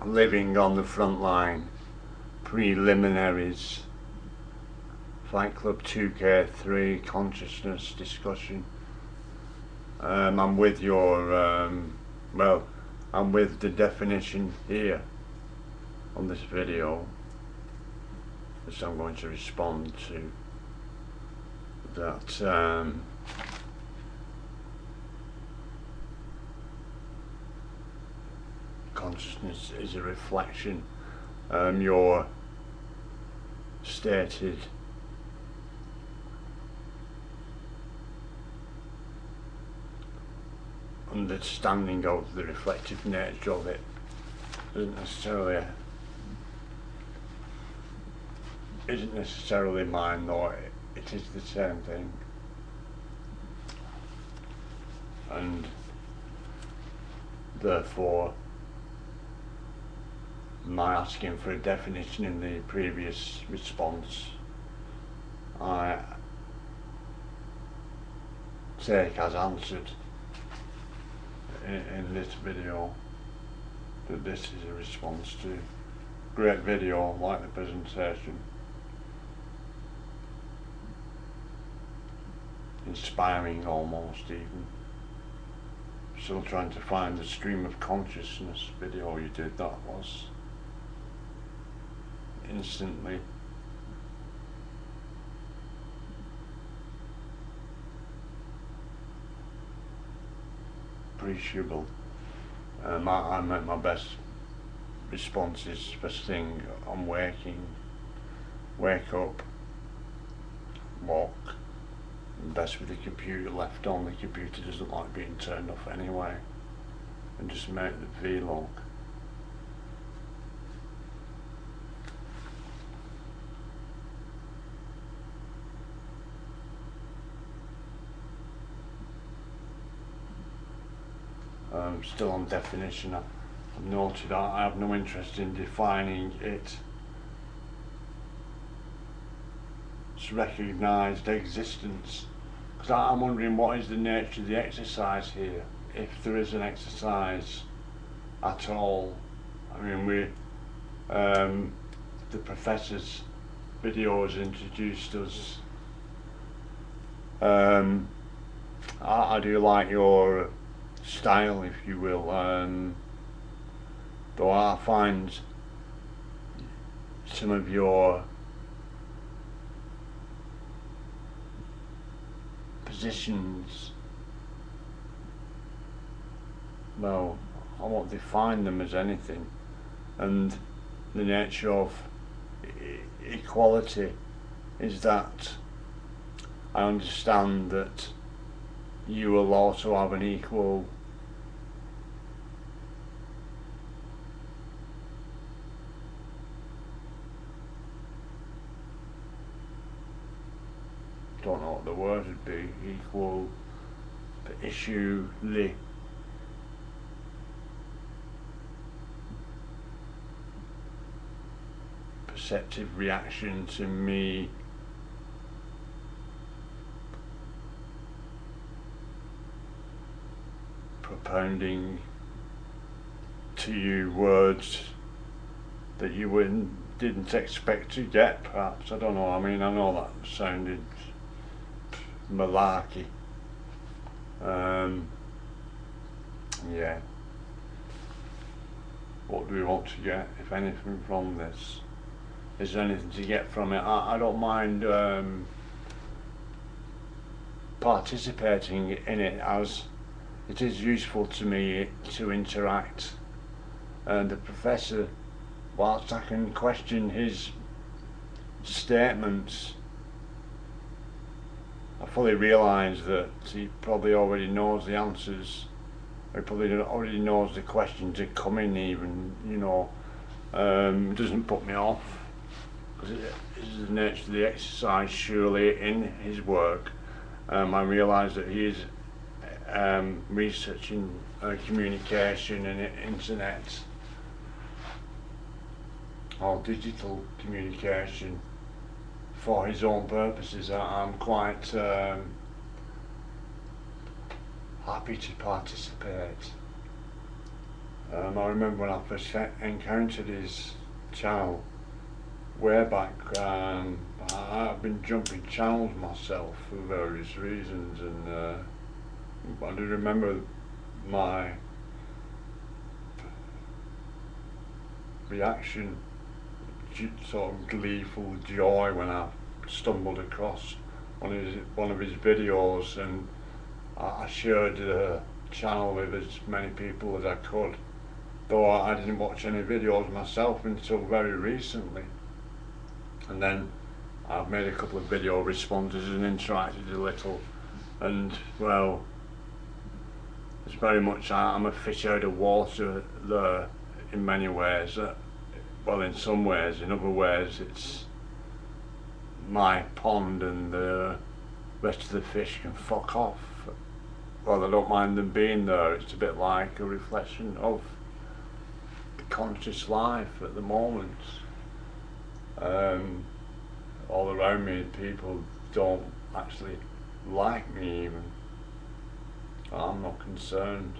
living on the front line, preliminaries, Fight Club 2k3 consciousness discussion. I'm with your well, I'm with the definition here on this video, so I'm going to respond to that. Consciousness is a reflection. Your stated understanding of the reflective nature of it isn't necessarily mine, though it is the same thing. And therefore my asking for a definition in the previous response, I take as answered in this video that this is a response to. Great video, like the presentation, inspiring almost even. Still trying to find the stream of consciousness video you did, that was instantly appreciable. I make my best responses first thing I'm waking. Wake up, walk, best with the computer left on. The computer doesn't like being turned off anyway, and just make the vlog. Still on definition, I've noted that I have no interest in defining it. It's recognised existence, because I'm wondering what is the nature of the exercise here, if there is an exercise at all. I mean, the professor's video has introduced us. I do like your style, if you will, though I find some of your positions, well, I won't define them as anything, and the nature of equality is that I understand that you will also have an equal don't know what the word would be, equal issue, perceptive reaction to me propounding to you words that you didn't expect to get, perhaps. I don't know. I mean, I know that sounded malarkey. Yeah. What do we want to get, if anything, from this? Is there anything to get from it? I don't mind participating in it, as it is useful to me to interact. And the professor, whilst I can question his statements, I fully realise that he probably already knows the answers. He probably already knows the questions that come in, even, you know. It doesn't put me off, because it is the nature of the exercise, surely, in his work. I realise that he is researching communication and internet or digital communication for his own purposes. I'm quite happy to participate. I remember when I first encountered his channel way back. I've been jumping channels myself for various reasons, and I do remember my reaction, sort of gleeful joy, when I stumbled across one of his videos, and I shared the channel with as many people as I could, though I didn't watch any videos myself until very recently. And then I've made a couple of video responses and interacted a little, and well, it's very much, I'm a fish out of water there in many ways. Well, in some ways. In other ways, it's my pond, and the rest of the fish can fuck off. Well, I don't mind them being there. It's a bit like a reflection of the conscious life at the moment. All around me, people don't actually like me even. I'm not concerned.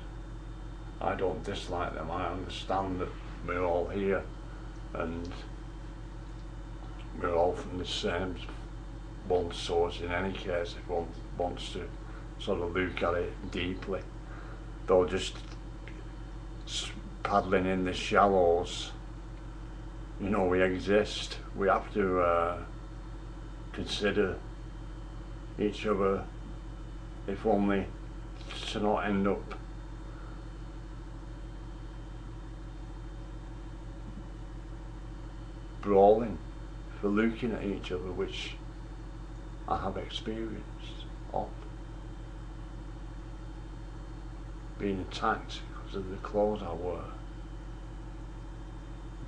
I don't dislike them. I understand that we're all here, and we're all from the same one source in any case, if one wants to sort of look at it deeply. Though just paddling in the shallows, you know, we exist. We have to consider each other, if only to not end up brawling for looking at each other, which I have experienced of. Being attacked because of the clothes I wear.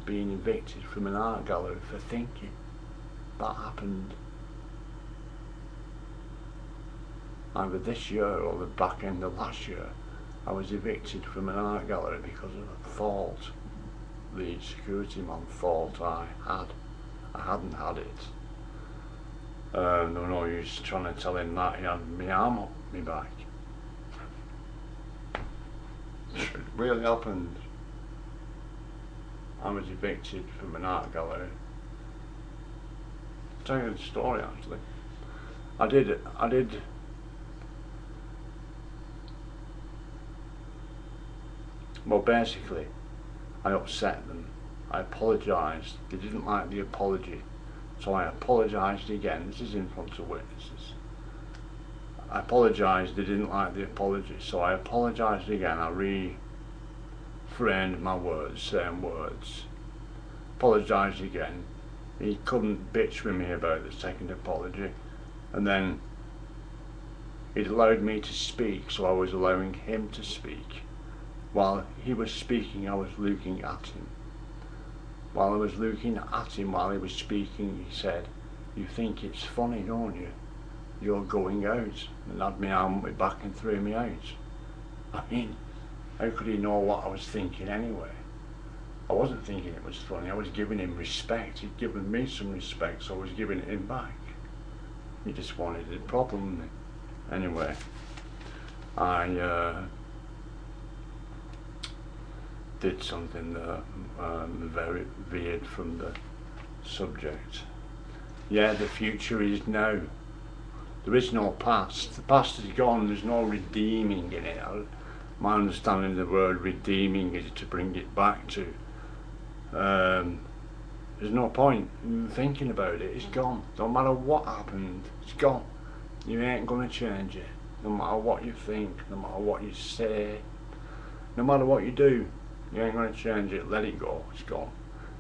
Being evicted from an art gallery for thinking. That happened either this year or the back end of last year. I was evicted from an art gallery because of a thought the security man thought I had. I hadn't had it. There was no use trying to tell him that. He had my arm up my back. It really happened. I was evicted from an art gallery. I'll tell you the story actually. I did well, basically I upset them. I apologised. They didn't like the apology, so I apologised again. This is in front of witnesses. I apologised. They didn't like the apology, so I apologised again. I reframed my words, same words. Apologised again. He couldn't bitch with me about the second apology, and then he'd allowed me to speak, so I was allowing him to speak. While he was speaking, I was looking at him. While I was looking at him while he was speaking, he said, "You think it's funny, don't you? You're going out," and had my arm on my back and threw me out. I mean, how could he know what I was thinking anyway? I wasn't thinking it was funny. I was giving him respect. He'd given me some respect, so I was giving it him back. He just wanted a problem with me. Anyway, I did something that very veered from the subject. Yeah, the future is now. There is no past. The past is gone. There's no redeeming in it. My understanding of the word redeeming is to bring it back to. There's no point in thinking about it. It's gone. Don't matter what happened. It's gone. You ain't gonna change it. No matter what you think, no matter what you say, no matter what you do, you ain't gonna change it. Let it go. It's gone.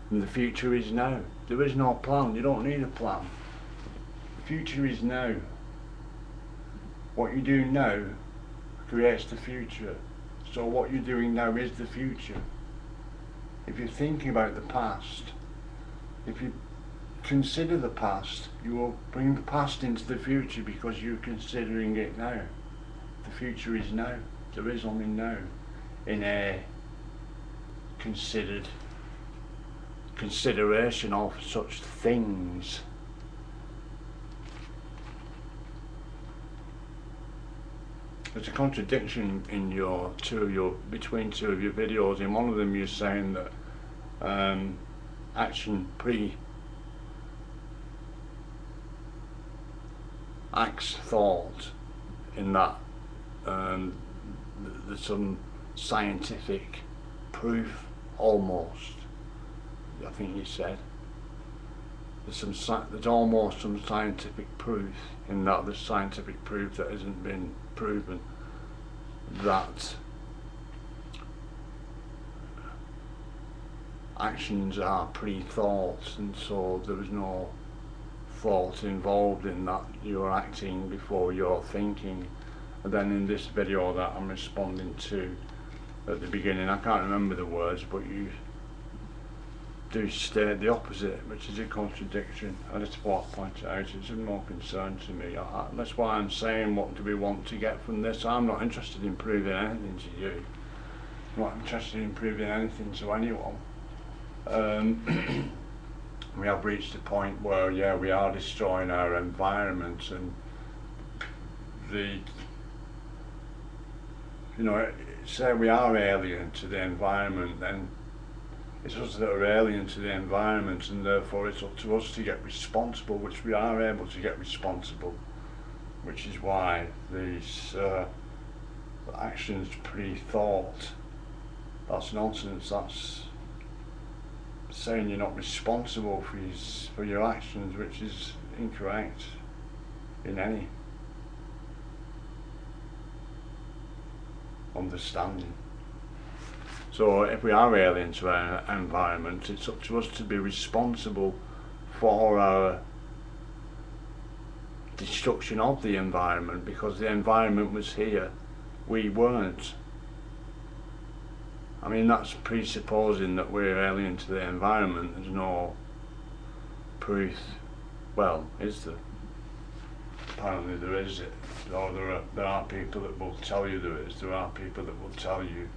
And the future is now. There is no plan. You don't need a plan. The future is now. What you do now creates the future. So what you're doing now is the future. If you're thinking about the past, if you consider the past, you will bring the past into the future because you're considering it now. The future is now. There is only now in a consideration of such things. there's a contradiction in between two of your videos. In one of them you're saying that action acts thought, in that there's some scientific proof, almost, I think you said. There's almost some scientific proof, in that there's scientific proof that hasn't been proven, that actions are pre-thought, and so there was no thought involved in that. You're acting before you're thinking. And then in this video that I'm responding to at the beginning, I can't remember the words, but you do state the opposite, which is a contradiction. I just want to point it out. It's of more concern to me. That's why I'm saying, what do we want to get from this? I'm not interested in proving anything to you. I'm not interested in proving anything to anyone. We have reached a point where, yeah, we are destroying our environment, and say we are alien to the environment, then it's us that are alien to the environment, and therefore it's up to us to get responsible, which we are able to get responsible, which is why these actions pre-thought, that's nonsense. That's saying you're not responsible for your actions, which is incorrect in any understanding. So if we are alien to our environment, it's up to us to be responsible for our destruction of the environment, because the environment was here, we weren't. I mean, that's presupposing that we're alien to the environment. There's no proof. Well, is there? Apparently there is. Or there are people that will tell you there is. There are people that will tell you.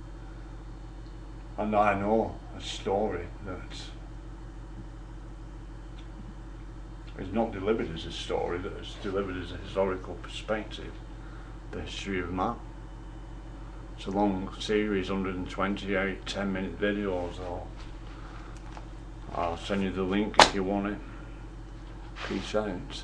And I know a story that is not delivered as a story, that is delivered as a historical perspective. The history of man. It's a long series, 128 10-minute videos, or I'll send you the link if you want it. Peace out.